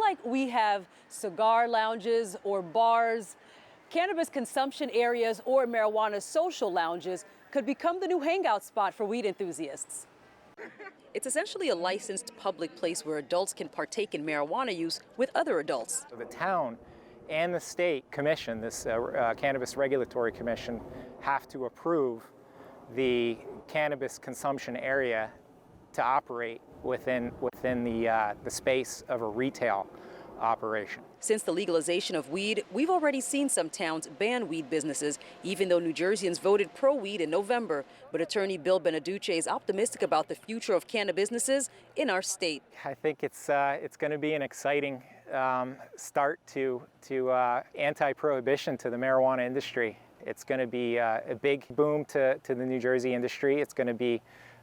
like we have cigar lounges or bars, cannabis consumption areas or marijuana social lounges could become the new hangout spot for weed enthusiasts. It's essentially a licensed public place where adults can partake in marijuana use with other adults. The town and the state commission, this Cannabis Regulatory Commission, have to approve the cannabis consumption area to operate within the space of a retail operation. Since the legalization of weed, we've already seen some towns ban weed businesses, even though New Jerseyans voted pro-weed in November. But attorney Bill Beneduce is optimistic about the future of cannabis businesses in our state. I think it's going to be an exciting start to anti-prohibition to the marijuana industry. It's going to be a big boom to the New Jersey industry. It's going to be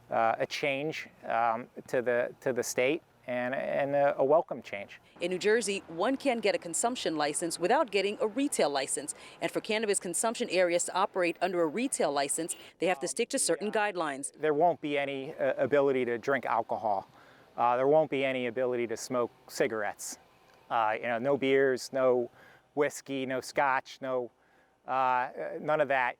a change to the state. And a welcome change. In New Jersey, one can't get a consumption license without getting a retail license. And for cannabis consumption areas to operate under a retail license, they have to stick to certain guidelines. There won't be any ability to drink alcohol. There won't be any ability to smoke cigarettes. No beers, no whiskey, no scotch, none of that.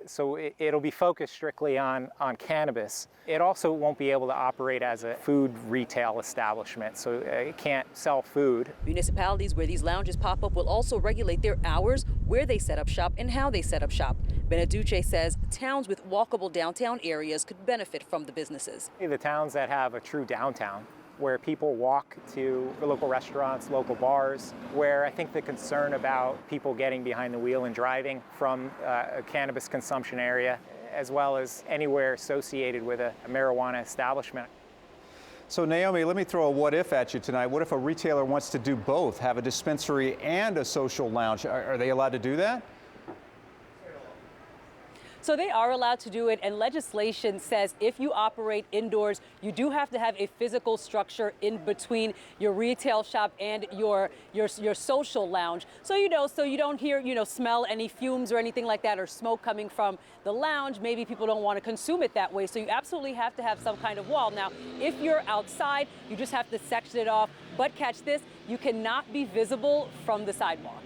So it'll be focused strictly on cannabis. It also won't be able to operate as a food retail establishment, so it can't sell food. Municipalities where these lounges pop up will also regulate their hours, where they set up shop, and how they set up shop. Beneduce says towns with walkable downtown areas could benefit from the businesses. The towns that have a true downtown, where people walk to local restaurants, local bars, where I think the concern about people getting behind the wheel and driving from a cannabis consumption area, as well as anywhere associated with a marijuana establishment. So Naomi, let me throw a what if at you tonight. What if a retailer wants to do both, have a dispensary and a social lounge? Are they allowed to do that? So they are allowed to do it, and legislation says if you operate indoors, you do have to have a physical structure in between your retail shop and your social lounge. So you don't hear, smell any fumes or anything like that, or smoke coming from the lounge. Maybe people don't want to consume it that way. So you absolutely have to have some kind of wall. Now, if you're outside, you just have to section it off. But catch this, you cannot be visible from the sidewalk.